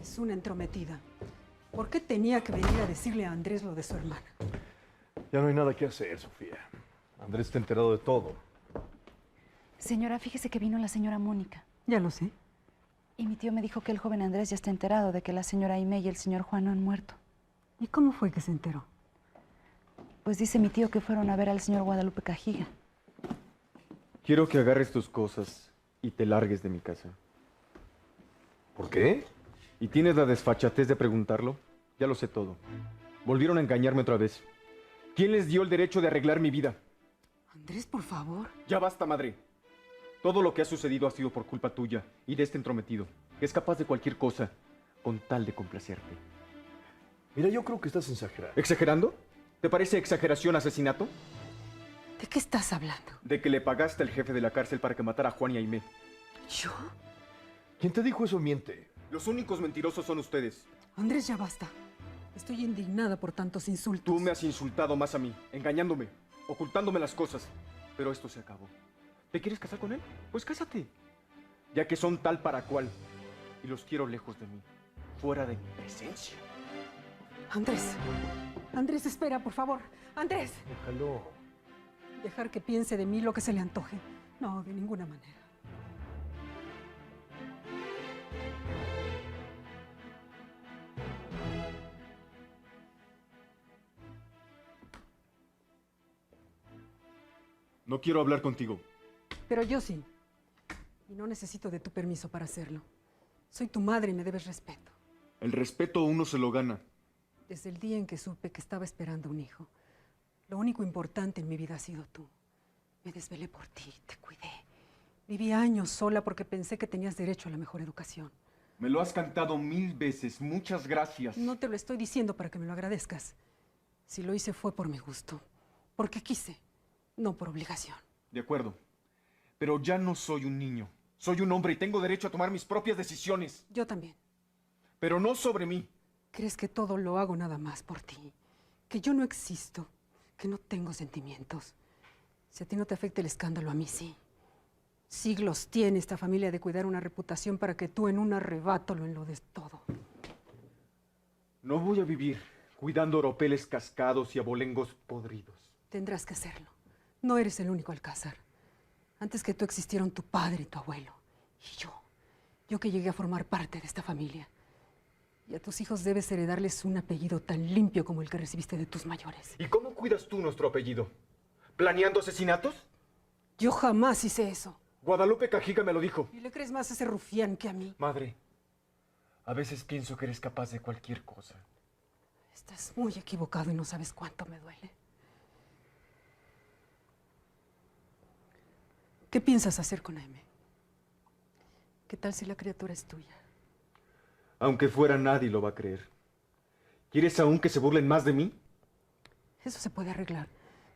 Es una entrometida. ¿Por qué tenía que venir a decirle a Andrés lo de su hermana? Ya no hay nada que hacer, Sofía. Andrés está enterado de todo. Señora, fíjese que vino la señora Mónica. Ya lo sé. Y mi tío me dijo que el joven Andrés ya está enterado de que la señora Aimé y el señor Juan no han muerto. ¿Y cómo fue que se enteró? Pues dice mi tío que fueron a ver al señor Guadalupe Cajiga. Quiero que agarres tus cosas y te largues de mi casa. ¿Por qué? ¿Y tienes la desfachatez de preguntarlo? Ya lo sé todo. Volvieron a engañarme otra vez. ¿Quién les dio el derecho de arreglar mi vida? Andrés, por favor. Ya basta, madre. Todo lo que ha sucedido ha sido por culpa tuya y de este entrometido, que es capaz de cualquier cosa con tal de complacerte. Mira, yo creo que estás exagerando. ¿Exagerando? ¿Te parece exageración asesinato? ¿De qué estás hablando? De que le pagaste al jefe de la cárcel para que matara a Juan y Aimé. ¿Yo? ¿Quién te dijo eso miente? Los únicos mentirosos son ustedes. Andrés, ya basta. Estoy indignada por tantos insultos. Tú me has insultado más a mí, engañándome, ocultándome las cosas. Pero esto se acabó. ¿Te quieres casar con él? Pues cásate. Ya que son tal para cual. Y los quiero lejos de mí, fuera de mi presencia. Andrés. Andrés, espera, por favor. Andrés. Déjalo. Dejar que piense de mí lo que se le antoje. No, de ninguna manera. No quiero hablar contigo. Pero yo sí. Y no necesito de tu permiso para hacerlo. Soy tu madre y me debes respeto. El respeto uno se lo gana. Desde el día en que supe que estaba esperando un hijo, lo único importante en mi vida ha sido tú. Me desvelé por ti, te cuidé. Viví años sola porque pensé que tenías derecho a la mejor educación. Me lo has cantado 1000 veces. Muchas gracias. No te lo estoy diciendo para que me lo agradezcas. Si lo hice fue por mi gusto, porque quise, no por obligación. De acuerdo. Pero ya no soy un niño. Soy un hombre y tengo derecho a tomar mis propias decisiones. Yo también. Pero no sobre mí. ¿Crees que todo lo hago nada más por ti? Que yo no existo, que no tengo sentimientos. Si a ti no te afecta el escándalo, a mí sí. Siglos tiene esta familia de cuidar una reputación para que tú en un arrebato lo enlodes todo. No voy a vivir cuidando oropeles cascados y abolengos podridos. Tendrás que hacerlo. No eres el único Alcázar. Antes que tú existieron tu padre y tu abuelo. Y yo. Yo que llegué a formar parte de esta familia. Y a tus hijos debes heredarles un apellido tan limpio como el que recibiste de tus mayores. ¿Y cómo cuidas tú nuestro apellido? ¿Planeando asesinatos? Yo jamás hice eso. Guadalupe Cajiga me lo dijo. ¿Y le crees más a ese rufián que a mí? Madre, a veces pienso que eres capaz de cualquier cosa. Estás muy equivocado y no sabes cuánto me duele. ¿Qué piensas hacer con Aimé? ¿Qué tal si la criatura es tuya? Aunque fuera, nadie lo va a creer. ¿Quieres aún que se burlen más de mí? Eso se puede arreglar.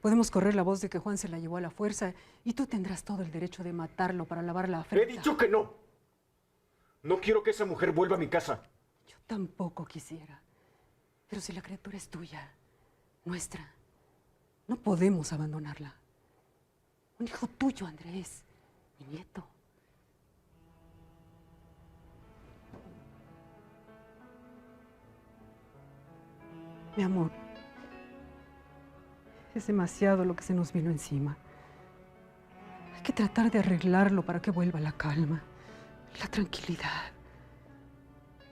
Podemos correr la voz de que Juan se la llevó a la fuerza y tú tendrás todo el derecho de matarlo para lavar la afrenta. He dicho que no. No quiero que esa mujer vuelva a mi casa. Yo tampoco quisiera. Pero si la criatura es tuya, nuestra, no podemos abandonarla. Un hijo tuyo, Andrés, mi nieto. Mi amor, es demasiado lo que se nos vino encima. Hay que tratar de arreglarlo para que vuelva la calma, la tranquilidad.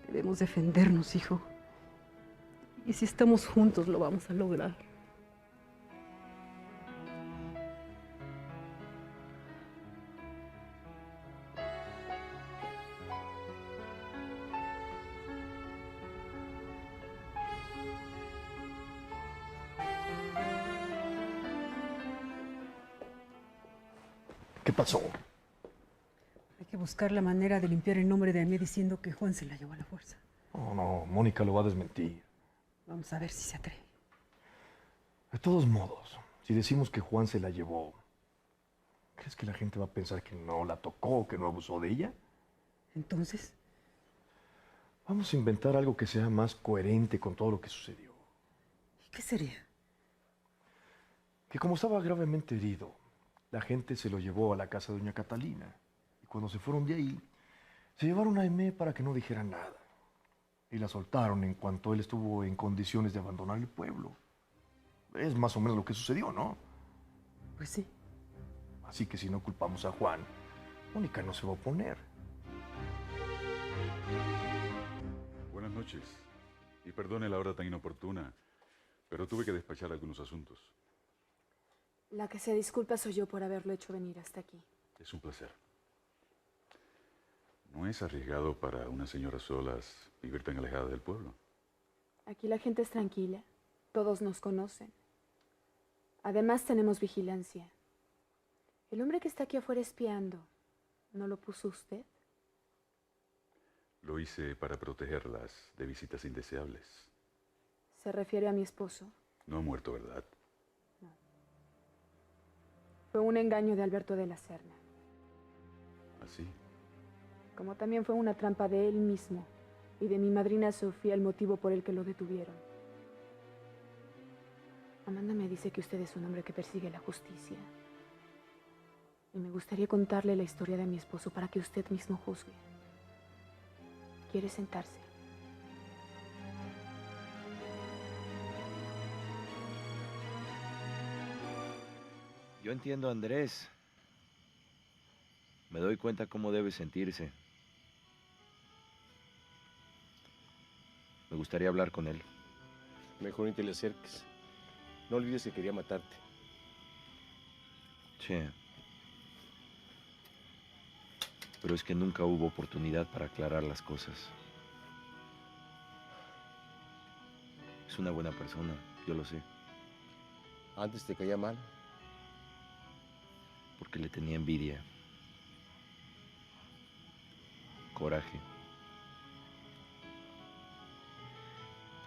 Debemos defendernos, hijo. Y si estamos juntos, lo vamos a lograr. ¿Qué pasó? Hay que buscar la manera de limpiar el nombre de Aimé diciendo que Juan se la llevó a la fuerza. No, no, Mónica lo va a desmentir. Vamos a ver si se atreve. De todos modos, si decimos que Juan se la llevó, ¿crees que la gente va a pensar que no la tocó, que no abusó de ella? Entonces, Vamos a inventar algo que sea más coherente con todo lo que sucedió. ¿y qué sería? Que como estaba gravemente herido, la gente se lo llevó a la casa de doña Catalina. Y cuando se fueron de ahí, se llevaron a Aimé para que no dijera nada. y la soltaron en cuanto él estuvo en condiciones de abandonar el pueblo. Es más o menos lo que sucedió, ¿no? Pues sí. Así que si no culpamos a Juan, Mónica no se va a oponer. Buenas noches. Y perdone la hora tan inoportuna, pero tuve que despachar algunos asuntos. La que se disculpa soy yo por haberlo hecho venir hasta aquí. Es un placer. ¿No es arriesgado para una señora solas vivir tan alejada del pueblo? Aquí la gente es tranquila. Todos nos conocen. Además tenemos vigilancia. El hombre que está aquí afuera espiando, ¿no lo puso usted? Lo hice para protegerlas de visitas indeseables. ¿Se refiere a mi esposo? No ha muerto, ¿verdad? Fue un engaño de Alberto de la Serna. ¿Así? Como también fue una trampa de él mismo y de mi madrina Sofía el motivo por el que lo detuvieron. Amanda me dice que usted es un hombre que persigue la justicia. Y me gustaría contarle la historia de mi esposo para que usted mismo juzgue. ¿Quiere sentarse? Yo entiendo a Andrés. Me doy cuenta cómo debe sentirse. Me gustaría hablar con él. Mejor ni te le acerques. No olvides que quería matarte. Sí. Pero es que nunca hubo oportunidad para aclarar las cosas. Es una buena persona, yo lo sé. Antes te caía mal. Porque le tenía envidia. Coraje.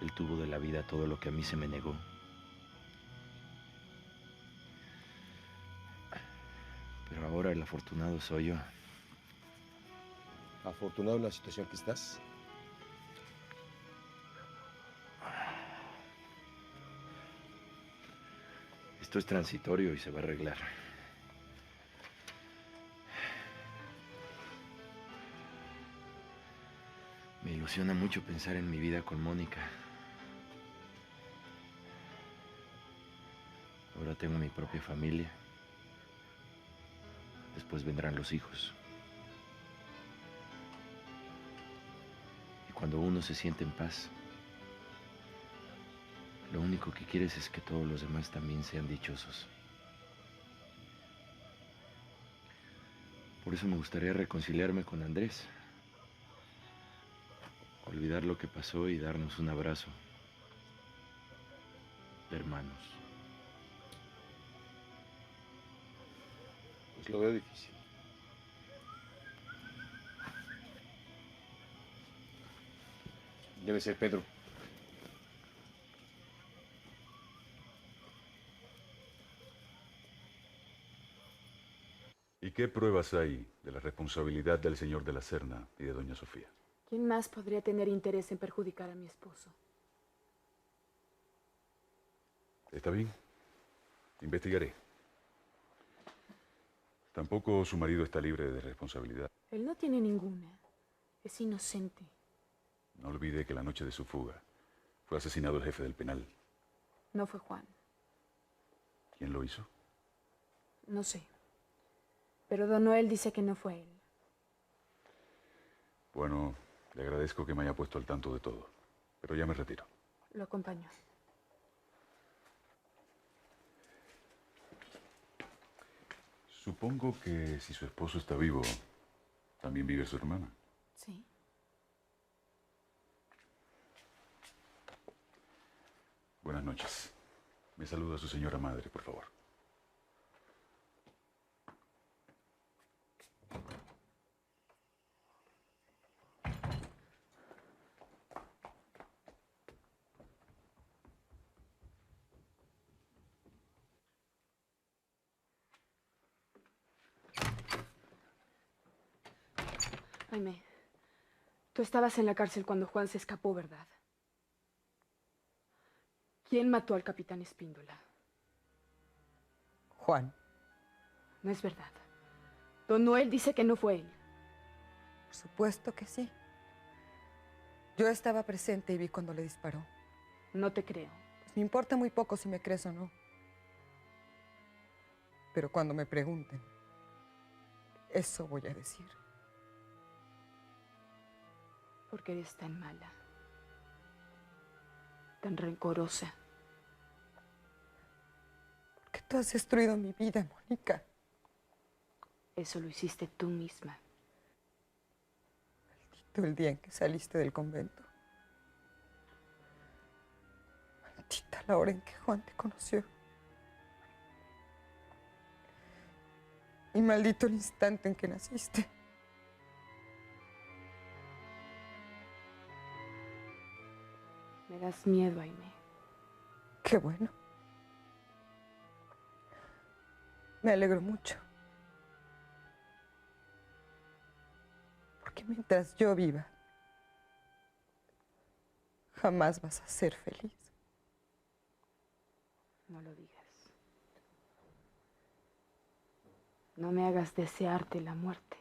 Él tuvo de la vida todo lo que a mí se me negó. Pero ahora el afortunado soy yo. Afortunado en la situación que estás. Esto es transitorio y se va a arreglar. Me ilusiona mucho pensar en mi vida con Mónica. Ahora tengo mi propia familia. Después vendrán los hijos. Y cuando uno se siente en paz, lo único que quieres es que todos los demás también sean dichosos. Por eso me gustaría reconciliarme con Andrés. Olvidar lo que pasó y darnos un abrazo. De hermanos. Pues lo veo difícil. Debe ser Pedro. ¿Y qué pruebas hay de la responsabilidad del señor de la Serna y de doña Sofía? ¿Quién más podría tener interés en perjudicar a mi esposo? Está bien. Investigaré. Tampoco su marido está libre de responsabilidad. Él no tiene ninguna. Es inocente. No olvide que la noche de su fuga fue asesinado el jefe del penal. No fue Juan. ¿Quién lo hizo? No sé. Pero don Noel dice que no fue él. Bueno, le agradezco que me haya puesto al tanto de todo, pero ya me retiro. Lo acompaño. Supongo que si su esposo está vivo, también vive su hermana. Sí. Buenas noches. Me saluda su señora madre, por favor. Jaime, tú estabas en la cárcel cuando Juan se escapó, ¿verdad? ¿Quién mató al capitán Espíndola? Juan, No es verdad. Don Noel dice que no fue él. por supuesto que sí. Yo estaba presente y vi cuando le disparó. No te creo. Pues me importa muy poco si me crees o no. Pero cuando me pregunten, eso voy a decir. Porque eres tan mala, tan rencorosa. Porque tú has destruido mi vida, Mónica. Eso lo hiciste tú misma. Maldito el día en que saliste del convento. Maldita la hora en que Juan te conoció. Y maldito el instante en que naciste. Me das miedo, Aimé. Qué bueno. Me alegro mucho. Porque mientras yo viva, jamás vas a ser feliz. No lo digas. No me hagas desearte la muerte.